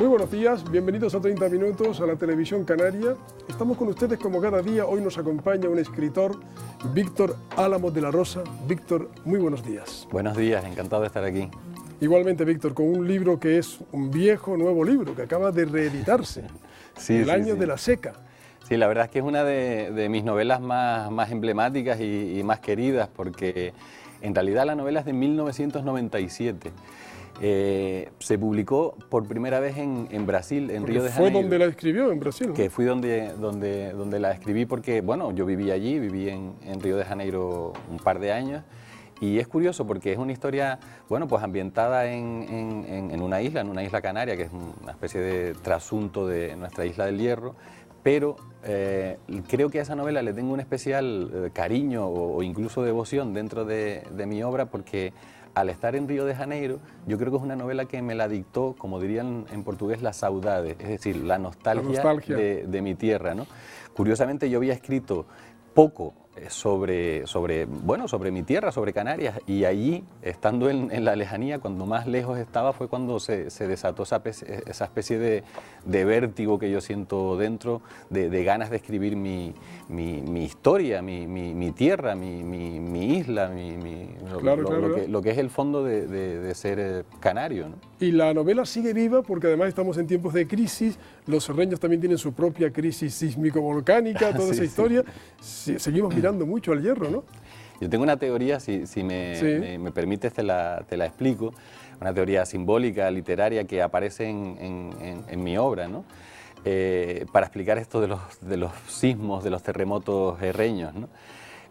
Muy buenos días, bienvenidos a 30 minutos a la televisión canaria. Estamos con ustedes como cada día. Hoy nos acompaña un escritor, Víctor Álamo de la Rosa. Víctor, muy buenos días. Buenos días, encantado de estar aquí. Igualmente, Víctor, con un libro que es un viejo, nuevo libro, que acaba de reeditarse, El año de la seca. Sí, la verdad es que es una de mis novelas más emblemáticas y más queridas, porque en realidad la novela es de 1997. Se publicó por primera vez en Brasil, en Río de Janeiro. ¿Fue donde la escribió, en Brasil? ¿No? Que fui donde la escribí porque, bueno, yo viví allí, viví en Río de Janeiro un par de años. Y es curioso porque es una historia, bueno, pues ambientada en una isla canaria, que es una especie de trasunto de nuestra isla del Hierro, pero creo que a esa novela le tengo un especial cariño o incluso devoción dentro de mi obra, porque al estar en Río de Janeiro, yo creo que es una novela que me la dictó, como dirían en portugués, la saudade, es decir, la nostalgia. De mi tierra, ¿no? Curiosamente yo había escrito poco sobre mi tierra, sobre Canarias, y allí, estando en la lejanía, cuando más lejos estaba, fue cuando se desató esa especie de vértigo que yo siento dentro, de ganas de escribir mi historia, mi tierra, mi isla, lo que es el fondo de ser canario, ¿no? Y la novela sigue viva porque además estamos en tiempos de crisis, los serreños también tienen su propia crisis sísmico-volcánica, toda esa historia. Seguimos mirando mucho al Hierro, ¿no? Yo tengo una teoría, si me permites te la explico, una teoría simbólica, literaria, que aparece en mi obra, ¿no? Para explicar esto de los sismos, de los terremotos herreños, ¿no?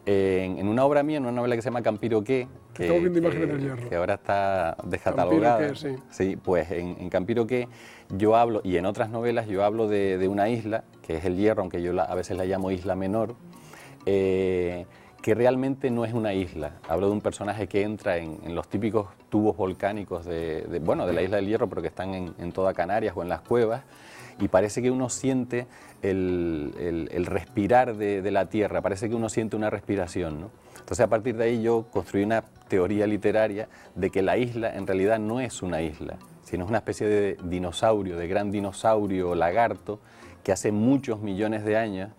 En una obra mía, en una novela que se llama Campiro Qué, estamos viendo imágenes del Hierro, que ahora está descatalogada. Campiro Qué, sí, pues en Campiro Qué yo hablo, y en otras novelas yo hablo de una isla, que es el Hierro, aunque yo a veces la llamo Isla Menor, que realmente no es una isla. Hablo de un personaje que entra en los típicos tubos volcánicos de la isla del Hierro, pero que están en toda Canarias o en las cuevas, y parece que uno siente el respirar de la tierra, parece que uno siente una respiración, ¿no? Entonces, a partir de ahí yo construí una teoría literaria de que la isla en realidad no es una isla, sino es una especie de dinosaurio, de gran dinosaurio lagarto, que hace muchos millones de años,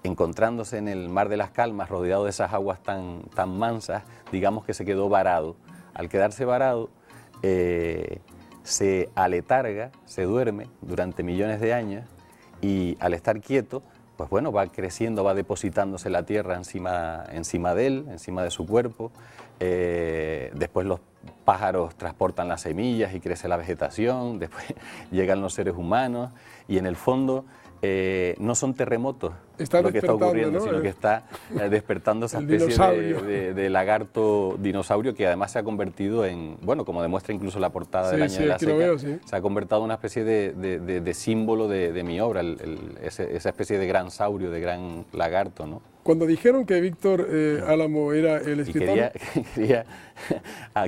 encontrándose en el Mar de las Calmas, rodeado de esas aguas tan mansas, digamos que se quedó varado. Al quedarse varado, se aletarga, se duerme durante millones de años, y al estar quieto, pues bueno, va creciendo, va depositándose la tierra encima de él, encima de su cuerpo. Después los pájaros transportan las semillas y crece la vegetación, después llegan los seres humanos, y en el fondo no son terremotos lo que está ocurriendo, ¿no? Sino que está despertando esa especie de lagarto dinosaurio, que además se ha convertido en, bueno, como demuestra incluso la portada del año de la seca, se ha convertido en una especie de símbolo de mi obra, esa especie de gran saurio, de gran lagarto, ¿no? Cuando dijeron que Víctor Álamo era el escritor...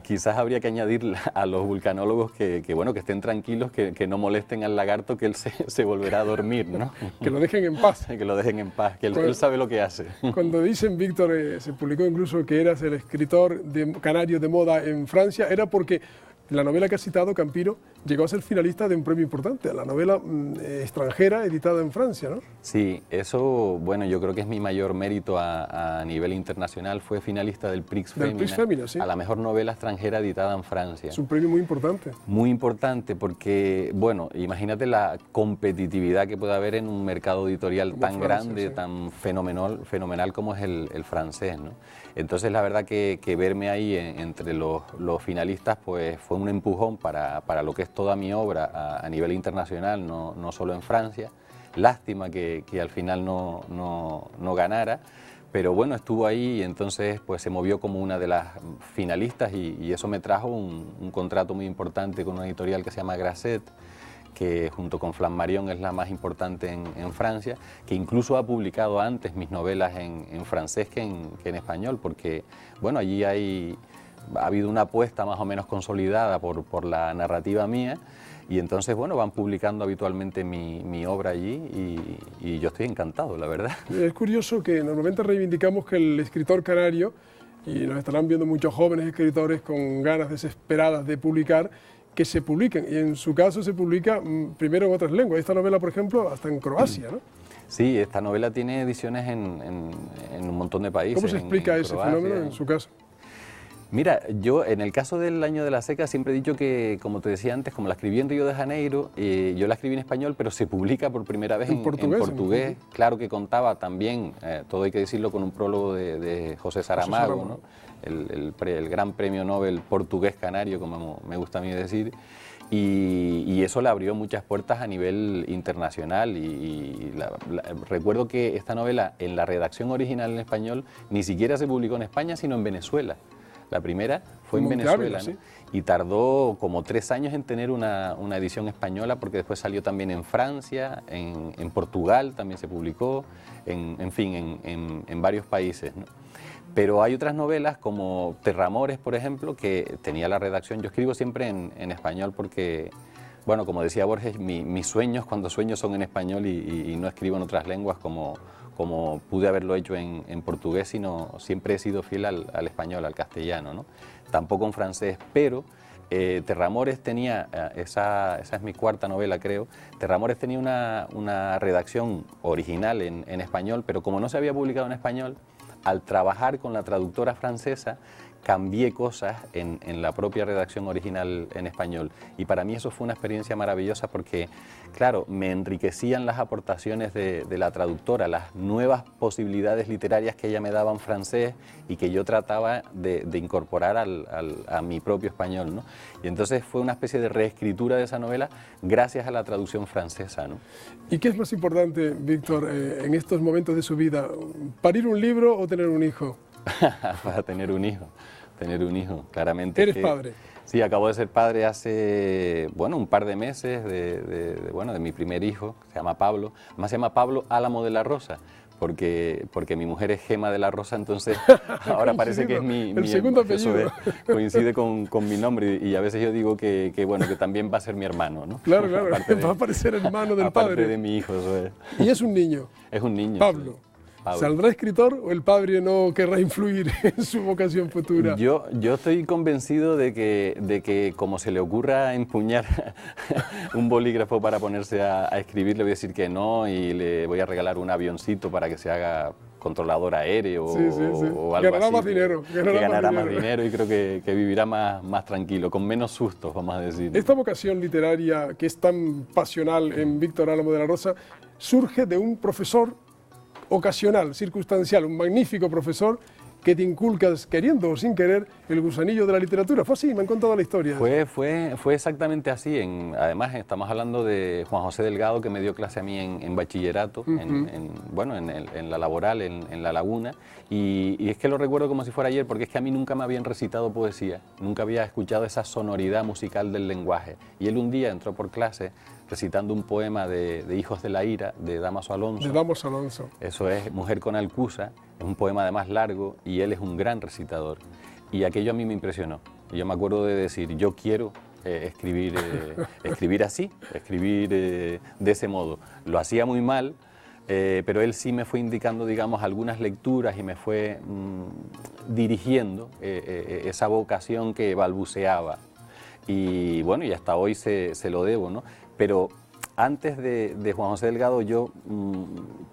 Quizás habría que añadir a los vulcanólogos que estén tranquilos, que no molesten al lagarto, que él se volverá a dormir, ¿no? Que lo dejen en paz. Que lo dejen en paz, que él sabe lo que hace. Cuando dicen, Víctor, se publicó incluso que eras el escritor canario de moda en Francia, era porque la novela que has citado, Campiro, llegó a ser finalista de un premio importante, la novela extranjera editada en Francia, ¿no? Sí, eso, bueno, yo creo que es mi mayor mérito a nivel internacional. Fue finalista del Prix Fémina, sí, a la mejor novela extranjera editada en Francia. Es un premio muy importante. Muy importante porque, bueno, imagínate la competitividad que puede haber en un mercado editorial tan grande, tan fenomenal como es el francés, ¿no? Entonces, la verdad que verme ahí entre los finalistas, pues fue un empujón para lo que es toda mi obra a nivel internacional, no solo en Francia. Lástima que al final no ganara, pero bueno, estuvo ahí, y entonces pues se movió como una de las finalistas, y eso me trajo un contrato muy importante con una editorial que se llama Grasset, que junto con Flammarion es la más importante en Francia, que incluso ha publicado antes mis novelas en francés que en español, porque bueno, allí ha habido una apuesta más o menos consolidada por la narrativa mía, y entonces bueno, van publicando habitualmente mi obra allí, y yo estoy encantado, la verdad. Es curioso que normalmente reivindicamos que el escritor canario, y nos estarán viendo muchos jóvenes escritores con ganas desesperadas de publicar, que se publiquen, y en su caso se publica primero en otras lenguas. Esta novela, por ejemplo, hasta en Croacia, ¿no? Sí, esta novela tiene ediciones en un montón de países. ¿Cómo se explica ese fenómeno en su caso? Mira, yo en el caso del Año de la Seca siempre he dicho que, como te decía antes, como la escribí en Río de Janeiro, yo la escribí en español, pero se publica por primera vez en portugués. Claro que contaba también, todo hay que decirlo, con un prólogo de José Saramago, ¿no? El gran premio Nobel portugués canario, como me gusta a mí decir. Y eso le abrió muchas puertas a nivel internacional recuerdo que esta novela en la redacción original en español ni siquiera se publicó en España sino en Venezuela. La primera fue en Venezuela, ¿no? Y tardó como 3 años en tener una edición española porque después salió también en Francia, en Portugal también se publicó, en fin, en varios países, ¿no? Pero hay otras novelas como Terramores, por ejemplo, que tenía la redacción. Yo escribo siempre en español porque, bueno, como decía Borges, mis sueños cuando sueño son en español y no escribo en otras lenguas como pude haberlo hecho en portugués, sino siempre he sido fiel al español, al castellano, ¿no? Tampoco en francés, pero Terramores tenía, esa es mi 4ª novela creo, Terramores tenía una redacción original en español, pero como no se había publicado en español, al trabajar con la traductora francesa, cambié cosas en la propia redacción original en español. Y para mí eso fue una experiencia maravillosa porque, claro, me enriquecían las aportaciones de la traductora, las nuevas posibilidades literarias que ella me daba en francés y que yo trataba de incorporar a mi propio español, ¿no? Y entonces fue una especie de reescritura de esa novela gracias a la traducción francesa, ¿no? ¿Y qué es más importante, Víctor, en estos momentos de su vida? ¿Parir un libro o tener un hijo? Para tener un hijo, claramente. ¿Eres padre? Sí, acabo de ser padre hace, bueno, un par de meses de mi primer hijo, se llama Pablo. Además se llama Pablo Álamo de la Rosa, porque mi mujer es Gema de la Rosa, entonces ahora parece que es el segundo apellido. Coincide con mi nombre y a veces yo digo que también va a ser mi hermano, ¿no? Claro, va a parecer hermano del padre. Aparte de mi hijo, eso es. Y es un niño. Es un niño. Pablo. Sí. ¿Saldrá escritor o el padre no querrá influir en su vocación futura? Yo estoy convencido de que como se le ocurra empuñar un bolígrafo para ponerse a escribir, le voy a decir que no y le voy a regalar un avioncito para que se haga controlador aéreo o algo ganará así. Más dinero. Ganará más dinero y creo que vivirá más tranquilo, con menos sustos, vamos a decir. Esta vocación literaria que es tan pasional en Víctor Álamo de la Rosa surge de un profesor ocasional, circunstancial, un magnífico profesor que te inculcas, queriendo o sin querer, el gusanillo de la literatura. ¿Fue así? Me han contado la historia. Fue exactamente así. Además, estamos hablando de Juan José Delgado, que me dio clase a mí en bachillerato, en la laboral, en La Laguna. Y es que lo recuerdo como si fuera ayer, porque es que a mí nunca me habían recitado poesía, nunca había escuchado esa sonoridad musical del lenguaje. Y él un día entró por clase recitando un poema de Hijos de la Ira, de Dámaso Alonso. De Dámaso Alonso. Eso es Mujer con Alcusa, es un poema además largo y él es un gran recitador. Y aquello a mí me impresionó. Y yo me acuerdo de decir, yo quiero escribir así, escribir de ese modo. Lo hacía muy mal, pero él sí me fue indicando, digamos, algunas lecturas y me fue dirigiendo esa vocación que balbuceaba. Y bueno, y hasta hoy se lo debo, ¿no? Pero antes de Juan José Delgado, yo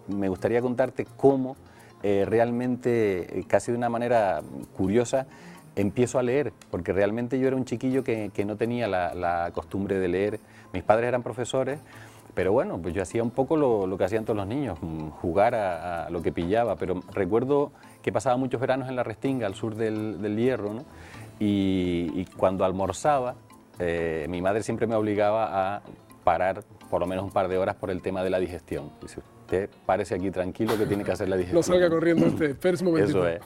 me gustaría contarte cómo realmente, casi de una manera curiosa, empiezo a leer, porque realmente yo era un chiquillo que no tenía la costumbre de leer. Mis padres eran profesores, pero bueno, pues yo hacía un poco lo que hacían todos los niños, jugar a lo que pillaba, pero recuerdo que pasaba muchos veranos en La Restinga, al sur del Hierro, ¿no? Y cuando almorzaba, mi madre siempre me obligaba a parar por lo menos un par de horas por el tema de la digestión. Dice, usted párese aquí tranquilo que tiene que hacer la digestión. No salga corriendo espérese un momentito. Eso es.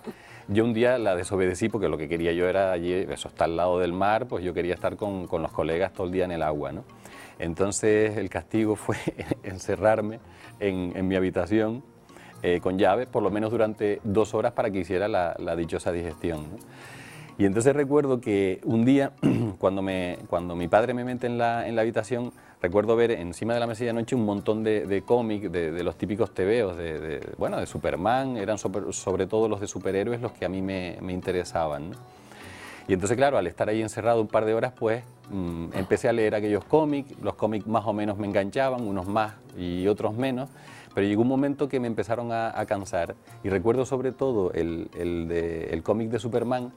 Yo un día la desobedecí porque lo que quería yo era allí, eso está al lado del mar, pues yo quería estar con los colegas todo el día en el agua, ¿no? Entonces el castigo fue encerrarme en mi habitación con llave, por lo menos durante 2 horas para que hiciera la dichosa digestión, ¿no? Y entonces recuerdo que un día, cuando mi padre me mete en la habitación, recuerdo ver encima de la mesilla de noche un montón de cómics, de los típicos tebeos, bueno, de Superman, eran sobre todo los de superhéroes los que a mí me interesaban, ¿no? Y entonces, claro, al estar ahí encerrado un par de horas, pues empecé a leer aquellos cómics. Los cómics más o menos me enganchaban, unos más y otros menos, pero llegó un momento que me empezaron a cansar. Y recuerdo sobre todo el cómic de Superman,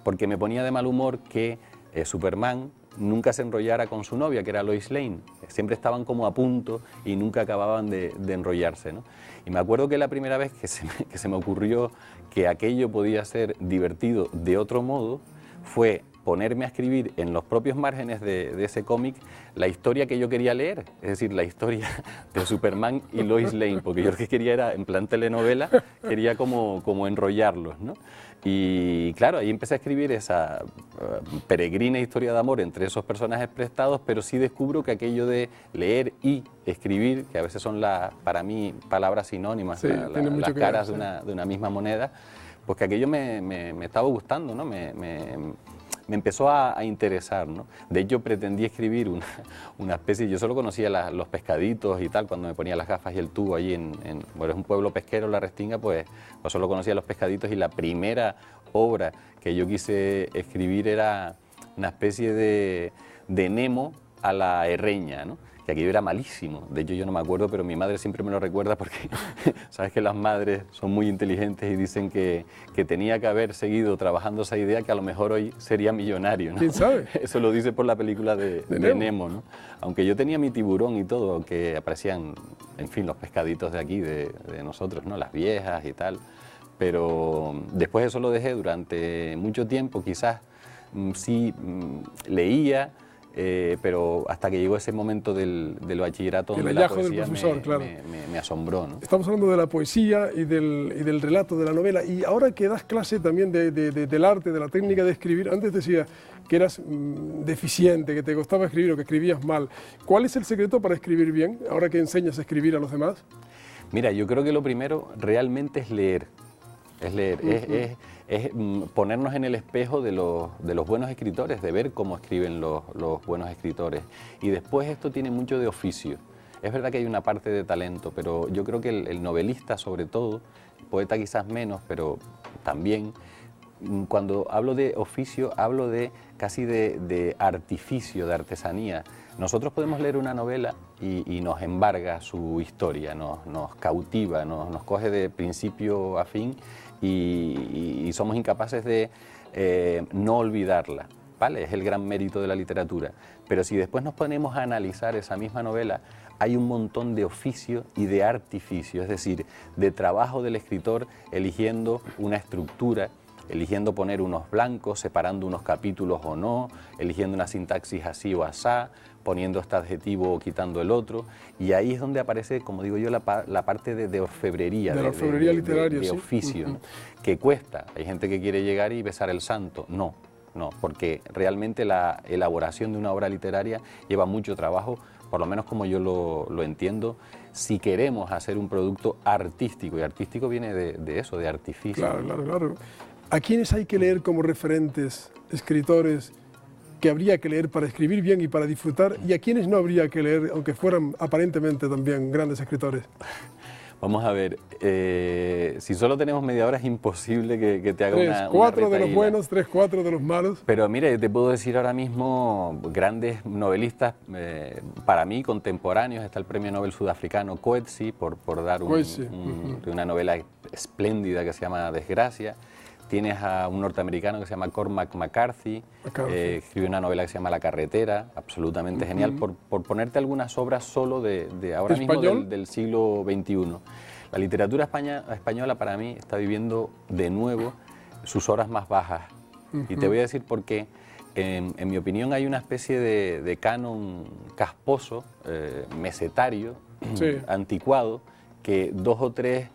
porque me ponía de mal humor que Superman nunca se enrollara con su novia, que era Lois Lane. Siempre estaban como a punto y nunca acababan de enrollarse, ¿no? Y me acuerdo que la primera vez que se me ocurrió que aquello podía ser divertido de otro modo fue ponerme a escribir en los propios márgenes de ese cómic la historia que yo quería leer, es decir, la historia de Superman y Lois Lane, porque yo lo que quería era, en plan telenovela, quería como enrollarlos, ¿no? Y claro, ahí empecé a escribir esa peregrina historia de amor entre esos personajes prestados, pero sí descubro que aquello de leer y escribir, que a veces son para mí palabras sinónimas, sí, las caras de una misma moneda, pues que aquello me estaba gustando, ¿no? Me empezó a interesar, ¿no? De hecho, pretendí escribir una especie, yo solo conocía los pescaditos y tal, cuando me ponía las gafas y el tubo allí bueno, es un pueblo pesquero, La Restinga, pues solo conocía los pescaditos, y la primera obra que yo quise escribir era una especie de Nemo a la Herreña, ¿no? Que aquello era malísimo. De hecho, yo no me acuerdo, pero mi madre siempre me lo recuerda, porque sabes que las madres son muy inteligentes y dicen que tenía que haber seguido trabajando esa idea, que a lo mejor hoy sería millonario, ¿no? ¿Quién sabe? Eso lo dice por la película de Nemo, ¿no? Aunque yo tenía mi tiburón y todo, que aparecían, en fin, los pescaditos de aquí, de nosotros, ¿no? Las viejas y tal. Pero después eso lo dejé durante mucho tiempo, quizás sí leía, pero hasta que llegó ese momento del bachillerato, donde la poesía me asombró, ¿no? Estamos hablando de la poesía y del relato, de la novela, y ahora que das clase también del arte, de la técnica de escribir, antes decías que eras deficiente, que te costaba escribir o que escribías mal. ¿Cuál es el secreto para escribir bien, ahora que enseñas a escribir a los demás? Mira, yo creo que lo primero realmente es leer. Es leer, es ponernos en el espejo de los buenos escritores, de ver cómo escriben los buenos escritores. Y después esto tiene mucho de oficio. Es verdad que hay una parte de talento, pero yo creo que el novelista, sobre todo, poeta quizás menos, pero también, cuando hablo de oficio, hablo casi de artificio, de artesanía. Nosotros podemos leer una novela y nos embarga su historia, nos cautiva, nos coge de principio a fin, y somos incapaces de no olvidarla, ¿vale? Es el gran mérito de la literatura. Pero si después nos ponemos a analizar esa misma novela, hay un montón de oficio y de artificio, es decir, de trabajo del escritor eligiendo una estructura, eligiendo poner unos blancos, separando unos capítulos o no, eligiendo una sintaxis así o asá, poniendo este adjetivo o quitando el otro, y ahí es donde aparece, como digo yo, la parte de orfebrería, de la orfebrería literaria, de sí. oficio, ¿no? Que cuesta. Hay gente que quiere llegar y besar el santo. No, porque realmente la elaboración de una obra literaria lleva mucho trabajo, por lo menos como yo lo entiendo, si queremos hacer un producto artístico, y artístico viene de eso, de artificio. Claro. ¿A quiénes hay que leer como referentes, escritores, que habría que leer para escribir bien y para disfrutar, y a quiénes no habría que leer, aunque fueran aparentemente también grandes escritores? Vamos a ver, si solo tenemos media hora es imposible que te haga una 4 de los buenos, 3, 4 de los malos. Pero mira, yo te puedo decir ahora mismo grandes novelistas, para mí contemporáneos. Está el premio Nobel sudafricano Coetzee, por dar una novela espléndida que se llama Desgracia. Tienes a un norteamericano que se llama Cormac McCarthy, escribió una novela que se llama La carretera, absolutamente genial, por ponerte algunas obras solo de ahora mismo del siglo XXI. La literatura española para mí está viviendo de nuevo sus horas más bajas. Y te voy a decir por qué. En mi opinión hay una especie de canon casposo, mesetario, anticuado, que 2 o 3...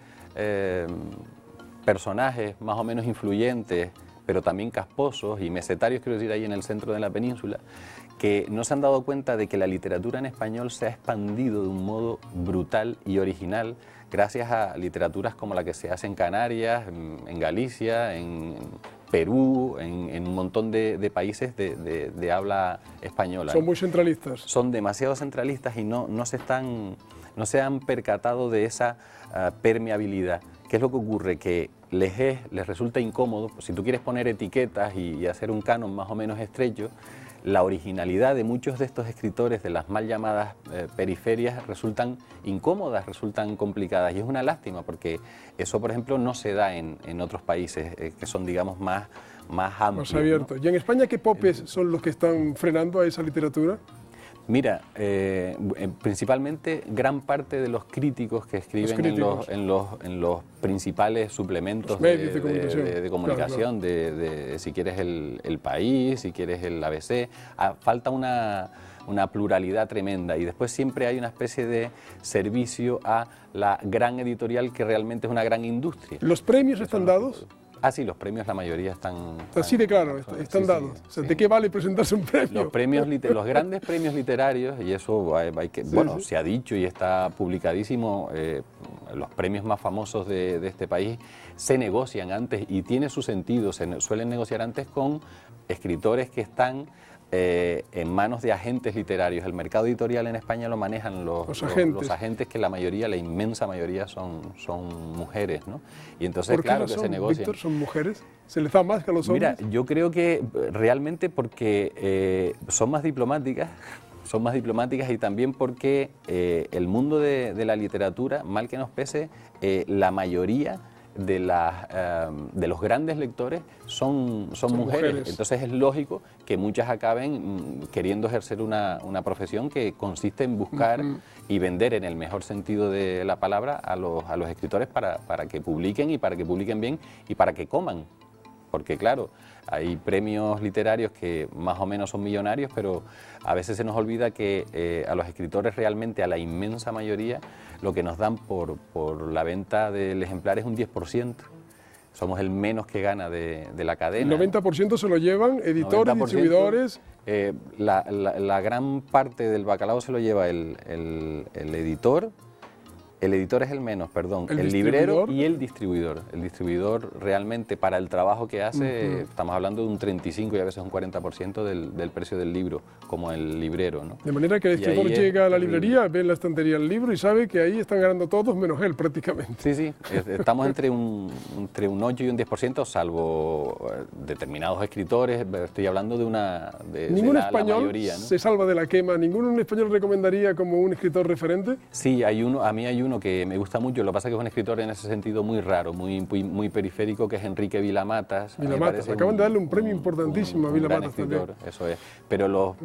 personajes más o menos influyentes, pero también casposos y mesetarios, quiero decir, ahí en el centro de la península, que no se han dado cuenta de que la literatura en español se ha expandido de un modo brutal y original gracias a literaturas como la que se hace en Canarias, en Galicia, en Perú, en un montón de países de habla española. Son muy centralistas. Son demasiado centralistas y no se han percatado de esa permeabilidad. ¿Qué es lo que ocurre? Que les resulta incómodo, pues, si tú quieres poner etiquetas y hacer un canon más o menos estrecho, la originalidad de muchos de estos escritores de las mal llamadas periferias resultan incómodas, resultan complicadas, y es una lástima porque eso, por ejemplo, no se da en otros países que son, digamos, más amplios. Más abiertos. ¿no? ¿Y en España qué popes son los que están frenando a esa literatura? Mira, principalmente gran parte de los críticos que escriben en los principales suplementos de comunicación, claro. Si quieres el País, si quieres el ABC, falta una pluralidad tremenda, y después siempre hay una especie de servicio a la gran editorial que realmente es una gran industria. ¿Los premios están dados? Ah, sí, los premios la mayoría están... Así de claro, están dados. Sí, o sea, ¿de qué vale presentarse un premio? Los premios, los grandes premios literarios, y eso hay que... bueno, se ha dicho y está publicadísimo, los premios más famosos de este país se negocian antes, y tiene su sentido, se suelen negociar antes con escritores que están en manos de agentes literarios. El mercado editorial en España lo manejan los agentes, que la mayoría, la inmensa mayoría son mujeres, ¿no? Y entonces, claro, que se negocian. ¿Víctor, son mujeres? ¿Se les da más que a los hombres? Mira, yo creo que realmente porque son más diplomáticas, y también porque el mundo de la literatura, mal que nos pese, la mayoría de los grandes lectores son mujeres. Entonces es lógico que muchas acaben queriendo ejercer una profesión que consiste en buscar y vender, en el mejor sentido de la palabra, a los escritores para que publiquen, y para que publiquen bien, y para que coman. Porque claro, hay premios literarios que más o menos son millonarios, pero a veces se nos olvida que a los escritores realmente, a la inmensa mayoría, lo que nos dan por la venta del ejemplar es un 10%. Somos el menos que gana de la cadena. El 90% se lo llevan editores, distribuidores. La gran parte del bacalao se lo lleva el editor. El editor es el menos, perdón, el librero y el distribuidor. El distribuidor realmente, para el trabajo que hace, estamos hablando de un 35 y a veces un 40% del precio del libro, como el librero, ¿no? De manera que el escritor llega a la librería, ve en la estantería el libro y sabe que ahí están ganando todos menos él, prácticamente. Sí, estamos entre un 8 y un 10%, salvo determinados escritores. Estoy hablando de ¿Ningún español la mayoría, ¿no? se salva de la quema? ¿Ningún español recomendaría como un escritor referente? Sí, a mí hay uno que me gusta mucho, lo que pasa es que es un escritor en ese sentido muy raro, muy periférico, que es Enrique Vilamatas. Vilamatas, acaban de darle un premio importantísimo a Vilamatas también. Eso es, pero los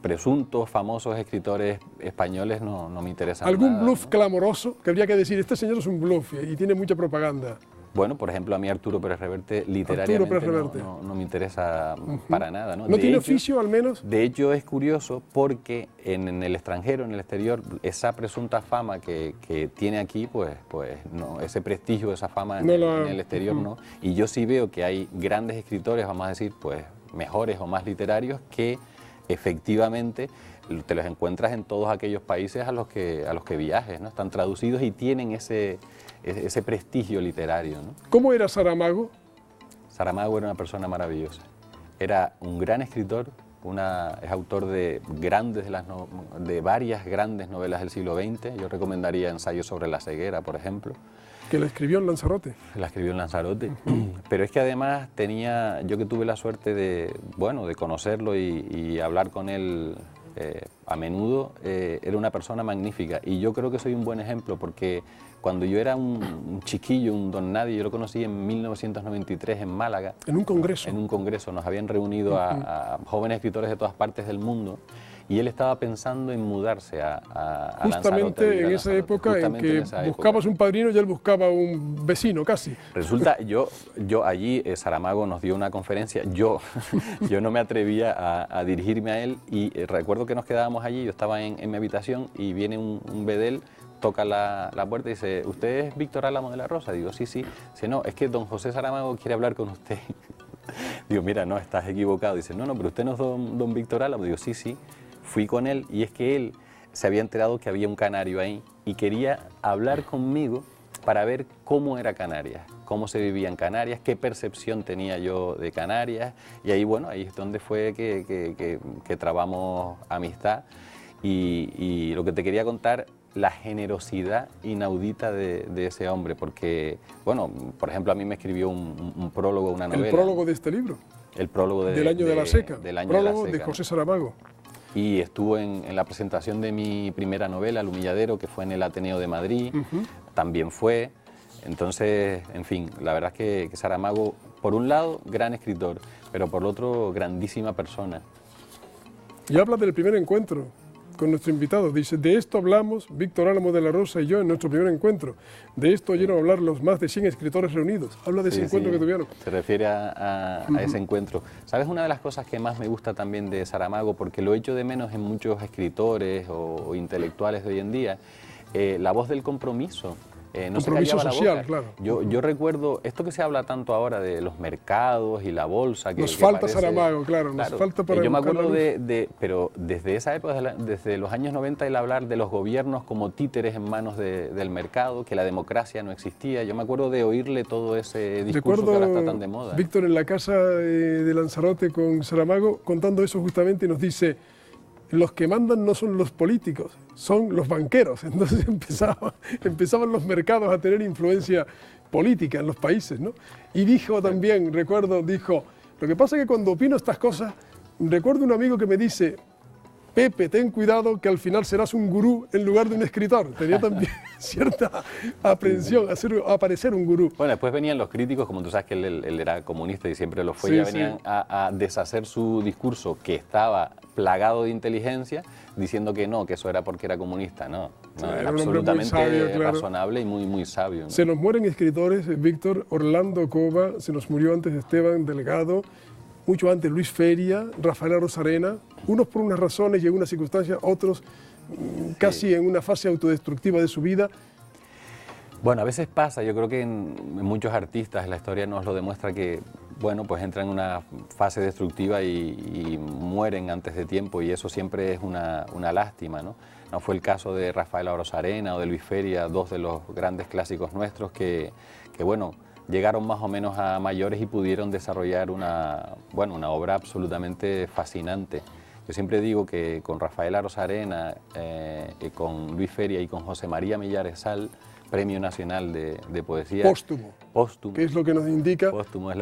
presuntos famosos escritores españoles no me interesan nada. ¿Algún bluff clamoroso que habría que decir, este señor es un bluff y tiene mucha propaganda? Bueno, por ejemplo, a mí Arturo Pérez Reverte literariamente no me interesa para nada, ¿no? ¿No tiene oficio, al menos? De hecho, es curioso porque en el extranjero, en el exterior, esa presunta fama que tiene aquí, pues no, ese prestigio, esa fama en el exterior no. Y yo sí veo que hay grandes escritores, vamos a decir, pues mejores o más literarios, que efectivamente te los encuentras en todos aquellos países a los que viajes, ¿no? Están traducidos y tienen ese prestigio literario, ¿no? ¿Cómo era Saramago? Saramago era una persona maravillosa. Era un gran escritor, es autor de varias grandes novelas del siglo XX. Yo recomendaría Ensayo sobre la ceguera, por ejemplo. Que la escribió en Lanzarote. La escribió en Lanzarote. Pero es que además yo que tuve la suerte de conocerlo y hablar con él a menudo, era una persona magnífica, y yo creo que soy un buen ejemplo, porque cuando yo era un chiquillo, un don nadie, yo lo conocí en 1993 en Málaga. ¿En un congreso? En un congreso, nos habían reunido a jóvenes escritores de todas partes del mundo, y él estaba pensando en mudarse a Justamente Lanzarote, en esa época en que buscabas un padrino y él buscaba un vecino, casi. Resulta, yo allí, Saramago nos dio una conferencia, yo no me atrevía a dirigirme a él, y recuerdo que nos quedábamos allí, yo estaba en mi habitación, y viene un bedel, toca la puerta y dice, ¿usted es Víctor Álamo de la Rosa? Digo, sí. Dice, no, es que don José Saramago quiere hablar con usted. Digo, mira, no, estás equivocado. Dice, no, pero usted no es don Víctor Álamo. Digo, sí. Fui con él, y es que él se había enterado que había un canario ahí y quería hablar conmigo para ver cómo era Canarias, cómo se vivía en Canarias, qué percepción tenía yo de Canarias, y ahí, bueno, ahí es donde fue que trabamos amistad. Y lo que te quería contar, la generosidad inaudita de ese hombre, porque, bueno, por ejemplo, a mí me escribió un prólogo, una novela. El prólogo de este libro. El prólogo del Año de la Seca. Del Año prólogo de la Seca, de José Saramago. Y estuvo en la presentación de mi primera novela, El Humilladero, que fue en el Ateneo de Madrid, también fue. Entonces, en fin, la verdad es que Saramago, por un lado, gran escritor, pero por otro, grandísima persona. Y habla del primer encuentro con nuestro invitado. Dice, de esto hablamos Víctor Álamo de la Rosa y yo en nuestro primer encuentro. De esto oyeron hablar los más de 100 escritores reunidos. Habla de ese encuentro que tuvieron. Se refiere a ese encuentro. ¿Sabes? Una de las cosas que más me gusta también de Saramago, porque lo echo de menos en muchos escritores o intelectuales de hoy en día, la voz del compromiso. No compromiso se social, la boca. claro. Yo recuerdo esto que se habla tanto ahora de los mercados y la bolsa. Nos falta Saramago, claro, nos falta para yo me acuerdo pero desde esa época, desde los años 90, el hablar de los gobiernos como títeres en manos del mercado, que la democracia no existía. Yo me acuerdo de oírle todo ese discurso que ahora está tan de moda. Víctor en la casa de Lanzarote con Saramago contando eso justamente y nos dice, los que mandan no son los políticos, son los banqueros. Entonces empezaban los mercados a tener influencia política en los países, ¿no? Y dijo también, recuerdo, dijo, lo que pasa es que cuando opino estas cosas, recuerdo un amigo que me dice, Pepe, ten cuidado que al final serás un gurú en lugar de un escritor. Tenía también cierta aprensión a parecer un gurú. Bueno, después venían los críticos, como tú sabes que él era comunista y siempre lo fue, sí, ya venían a deshacer su discurso que estaba plagado de inteligencia, diciendo que no, que eso era porque era comunista. No, era absolutamente sabio, claro, razonable y muy sabio, ¿no? Se nos mueren escritores, Víctor, Orlando Cova, se nos murió antes Esteban Delgado, mucho antes Luis Feria, Rafael Arozarena, unos por unas razones y en unas circunstancias, otros casi en una fase autodestructiva de su vida. Bueno, a veces pasa, yo creo que en muchos artistas la historia nos lo demuestra que, bueno, pues entran en una fase destructiva y mueren antes de tiempo y eso siempre es una lástima, ¿no? No fue el caso de Rafael Arozarena o de Luis Feria, dos de los grandes clásicos nuestros que bueno, llegaron más o menos a mayores y pudieron desarrollar una obra absolutamente fascinante. Yo siempre digo que con Rafael Arozarena, con Luis Feria y con José María Millares Sal, Premio Nacional de Poesía. Póstumo. Póstumo. Que es lo que nos indica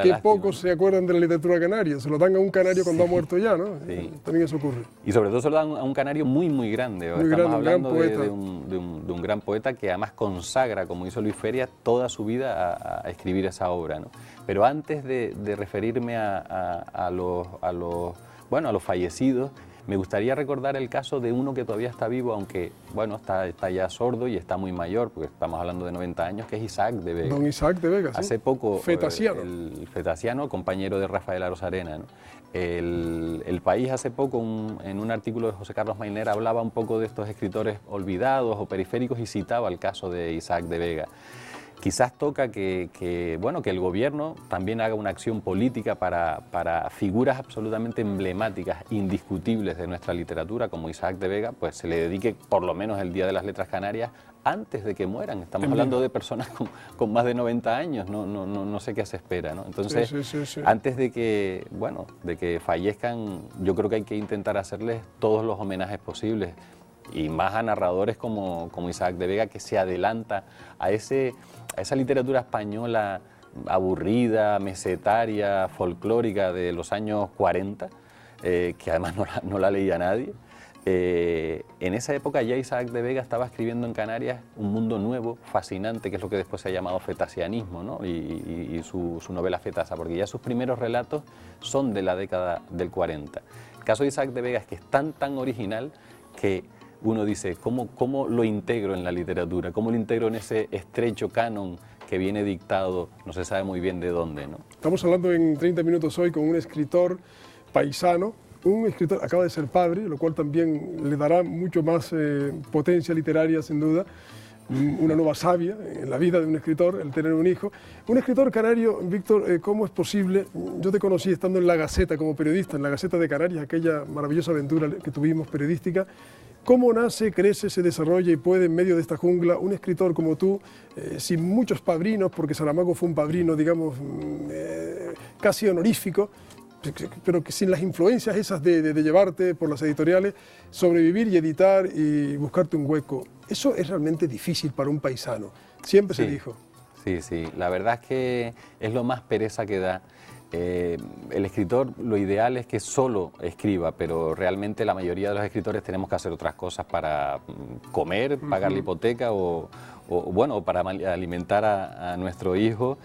que pocos se acuerdan de la literatura canaria. Se lo dan a un canario cuando ha muerto ya, ¿no? Sí. También eso ocurre. Y sobre todo se lo dan a un canario muy grande. Muy Estamos grande, hablando de un gran poeta que además consagra, como hizo Luis Feria, toda su vida a escribir esa obra, ¿no? Pero antes de referirme a los fallecidos, me gustaría recordar el caso de uno que todavía está vivo, aunque bueno, está ya sordo y está muy mayor, porque estamos hablando de 90 años, que es Isaac de Vega. Don Isaac de Vega, sí. Hace poco, Fetasiano. el Fetasiano, compañero de Rafael Arozarena, ¿no? El País hace poco, en un artículo de José Carlos Mainer, hablaba un poco de estos escritores olvidados o periféricos y citaba el caso de Isaac de Vega. Quizás toca que el gobierno también haga una acción política para figuras absolutamente emblemáticas, indiscutibles de nuestra literatura, como Isaac de Vega, pues se le dedique por lo menos el Día de las Letras Canarias antes de que mueran. Estamos hablando de personas con más de 90 años, no sé qué se espera, ¿no? Entonces, sí. Antes de que fallezcan, yo creo que hay que intentar hacerles todos los homenajes posibles, y más a narradores como Isaac de Vega, que se adelanta a esa literatura española aburrida, mesetaria, folclórica de los años 40, que además no la leía nadie. En esa época ya Isaac de Vega estaba escribiendo en Canarias un mundo nuevo, fascinante, que es lo que después se ha llamado fetasianismo, ¿no? y su novela Fetasa, porque ya sus primeros relatos son de la década del 40. El caso de Isaac de Vega es que es tan original que uno dice, ¿cómo lo integro en la literatura? ¿Cómo lo integro en ese estrecho canon que viene dictado, no se sabe muy bien de dónde, ¿no? Estamos hablando en 30 minutos hoy con un escritor paisano, un escritor, acaba de ser padre, lo cual también le dará mucho más potencia literaria, sin duda, una nueva savia en la vida de un escritor, el tener un hijo. Un escritor canario, Víctor, ¿cómo es posible? Yo te conocí estando en La Gaceta como periodista, en La Gaceta de Canarias, aquella maravillosa aventura que tuvimos periodística. ¿Cómo nace, crece, se desarrolla y puede en medio de esta jungla un escritor como tú, sin muchos padrinos, porque Saramago fue un padrino, digamos, casi honorífico, pero que sin las influencias esas de llevarte por las editoriales, sobrevivir y editar y buscarte un hueco, eso es realmente difícil para un paisano, siempre se dijo. Sí, sí, la verdad es que es lo más pereza que da. El escritor, lo ideal es que solo escriba, pero realmente la mayoría de los escritores tenemos que hacer otras cosas para comer, pagar la hipoteca o bueno, para alimentar a nuestro hijo.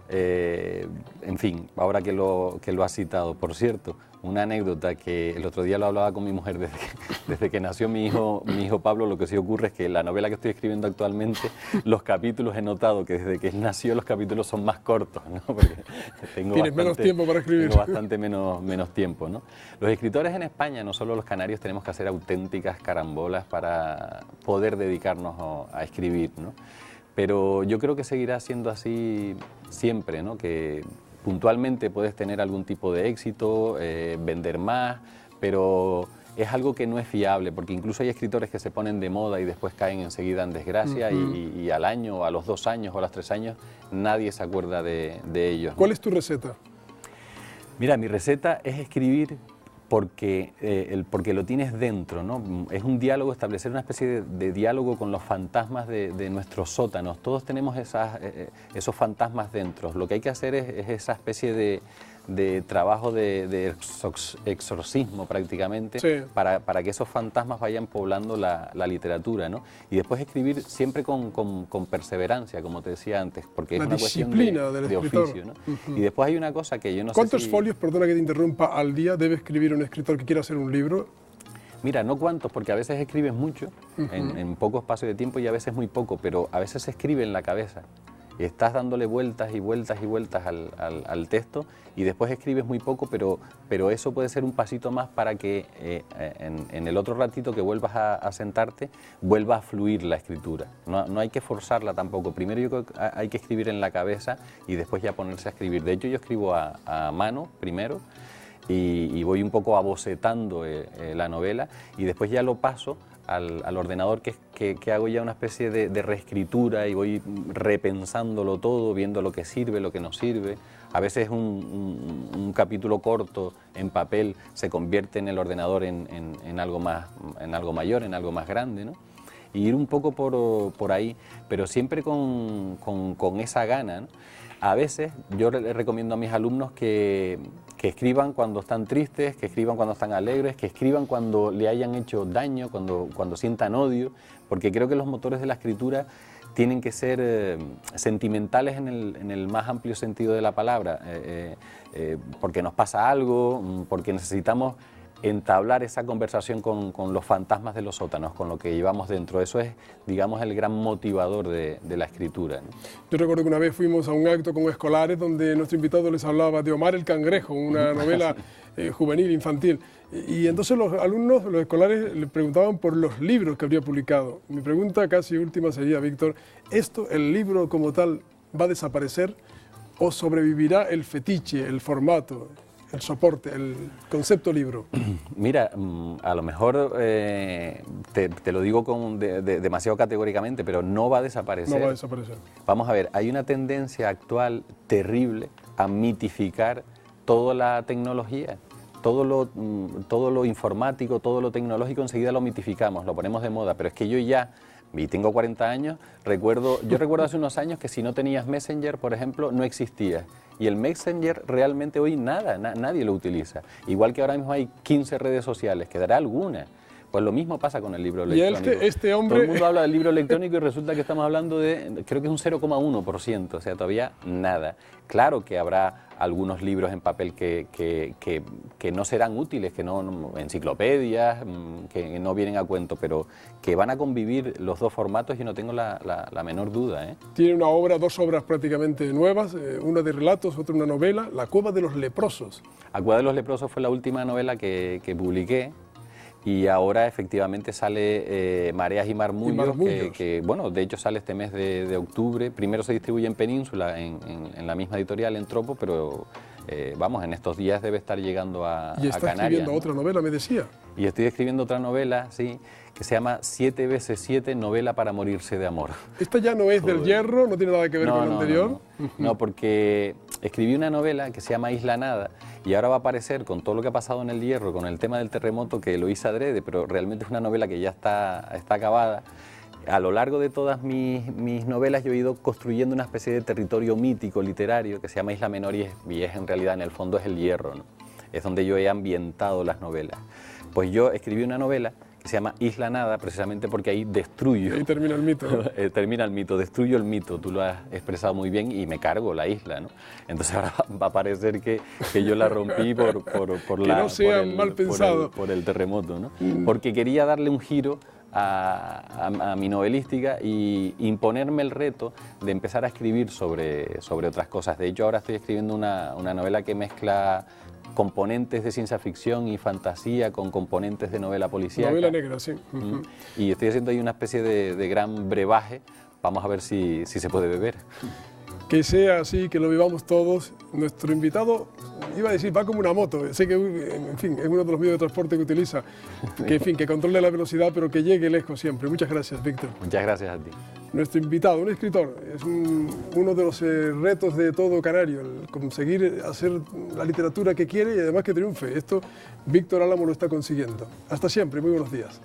En fin, ahora que lo has citado, por cierto, una anécdota que el otro día lo hablaba con mi mujer, desde que nació mi hijo Pablo, lo que sí ocurre es que la novela que estoy escribiendo actualmente, los capítulos he notado que desde que él nació los capítulos son más cortos, ¿no? Porque tienes menos tiempo para escribir. Tengo bastante menos tiempo, ¿no? Los escritores en España, no solo los canarios, tenemos que hacer auténticas carambolas para poder dedicarnos a escribir, ¿no? Pero yo creo que seguirá siendo así siempre, ¿no? Que puntualmente puedes tener algún tipo de éxito, vender más, pero es algo que no es fiable, porque incluso hay escritores que se ponen de moda y después caen enseguida en desgracia y al año, o a los 2 años o a los 3 años, nadie se acuerda de ellos, ¿no? ¿Cuál es tu receta? Mira, mi receta es escribir porque lo tienes dentro, ¿no? Es un diálogo, establecer una especie de diálogo con los fantasmas de nuestros sótanos. Todos tenemos esos fantasmas dentro. Lo que hay que hacer es esa especie de trabajo de exorcismo prácticamente, sí, para que esos fantasmas vayan poblando la literatura, ¿no? Y después escribir siempre con perseverancia, como te decía antes, porque es una cuestión de oficio, ¿no? Y después hay una cosa que yo no sé ¿Cuántos folios, perdona que te interrumpa, al día debe escribir un escritor que quiera hacer un libro? Mira, no cuántos, porque a veces escribes mucho en poco espacio de tiempo y a veces muy poco, pero a veces se escribe en la cabeza. Y estás dándole vueltas y vueltas y vueltas al texto y después escribes muy poco, pero eso puede ser un pasito más para que en el otro ratito que vuelvas a sentarte, vuelva a fluir la escritura. No hay que forzarla tampoco. Primero yo creo que hay que escribir en la cabeza y después ya ponerse a escribir. De hecho, yo escribo a mano primero y voy un poco abocetando la novela y después ya lo paso al ordenador, que hago ya una especie de reescritura y voy repensándolo todo, viendo lo que sirve, lo que no sirve. A veces un capítulo corto en papel se convierte en el ordenador en algo mayor, en algo más grande, ¿no? Y ir un poco por ahí, pero siempre con esa gana, ¿no? A veces yo le recomiendo a mis alumnos que escriban cuando están tristes, que escriban cuando están alegres, que escriban cuando le hayan hecho daño, cuando sientan odio, porque creo que los motores de la escritura tienen que ser sentimentales en el más amplio sentido de la palabra, porque nos pasa algo, porque necesitamos entablar esa conversación con los fantasmas de los sótanos, con lo que llevamos dentro. Eso es, digamos, el gran motivador de la escritura, ¿no? Yo recuerdo que una vez fuimos a un acto con escolares donde nuestro invitado les hablaba de Omar el Cangrejo, una novela juvenil, infantil. Y entonces los alumnos, los escolares, le preguntaban por los libros que habría publicado. Mi pregunta casi última sería, Víctor, ¿el libro como tal va a desaparecer o sobrevivirá el fetiche, el formato, el soporte, el concepto libro? Mira, a lo mejor te lo digo demasiado categóricamente, pero no va a desaparecer. No va a desaparecer. Vamos a ver, hay una tendencia actual terrible a mitificar toda la tecnología. Todo lo informático, todo lo tecnológico, enseguida lo mitificamos, lo ponemos de moda, pero es que yo ya, y tengo 40 años, yo recuerdo hace unos años que si no tenías Messenger, por ejemplo, no existía. Y el Messenger realmente hoy nadie lo utiliza. Igual que ahora mismo hay 15 redes sociales, quedará alguna. Pues lo mismo pasa con el libro electrónico. Y este hombre... Todo el mundo habla del libro electrónico y resulta que estamos hablando de, creo que es un 0,1%, o sea, todavía nada. Claro que habrá algunos libros en papel que no serán útiles, enciclopedias, que no vienen a cuento, pero que van a convivir los dos formatos, yo no tengo la menor duda, ¿eh? Tiene dos obras prácticamente nuevas, una de relatos, otra una novela, La Cueva de los Leprosos. La Cueva de los Leprosos fue la última novela que publiqué. Y ahora efectivamente sale Mareas y Marmullos, que bueno, de hecho sale este mes de octubre. Primero se distribuye en Península, en la misma editorial, en Tropo, pero vamos, en estos días debe estar llegando a Canarias. Y está escribiendo otra novela, me decía. Y estoy escribiendo otra novela, sí, que se llama 7x7, novela para morirse de amor. Esta ya no es del Hierro, no tiene nada que ver con lo anterior. No, porque escribí una novela que se llama Isla Nada y ahora va a aparecer con todo lo que ha pasado en el Hierro, con el tema del terremoto, que lo hice adrede, pero realmente es una novela que ya está acabada. A lo largo de todas mis novelas yo he ido construyendo una especie de territorio mítico, literario, que se llama Isla Menor y es en realidad, en el fondo, es el Hierro, ¿no? Es donde yo he ambientado las novelas. Pues yo escribí una novela que se llama Isla Nada, precisamente porque ahí destruyo. Ahí termina el mito, ¿no? Termina el mito, destruyo el mito, tú lo has expresado muy bien y me cargo la isla, ¿no? Entonces ahora va a parecer que yo la rompí por el terremoto, ¿no? Porque quería darle un giro a mi novelística y imponerme el reto de empezar a escribir sobre otras cosas. De hecho, ahora estoy escribiendo una novela que mezcla componentes de ciencia ficción y fantasía con componentes de novela policíaca. Novela negra, sí. Y estoy haciendo ahí una especie de gran brebaje. Vamos a ver si se puede beber. Que sea así, que lo vivamos todos. Nuestro invitado, iba a decir, va como una moto. Sé que, en fin, es uno de los medios de transporte que utiliza. Que, en fin, que controle la velocidad, pero que llegue lejos siempre. Muchas gracias, Víctor. Muchas gracias a ti. Nuestro invitado, un escritor, es uno de los retos de todo canario, el conseguir hacer la literatura que quiere y además que triunfe. Esto Víctor Álamo lo está consiguiendo. Hasta siempre, muy buenos días.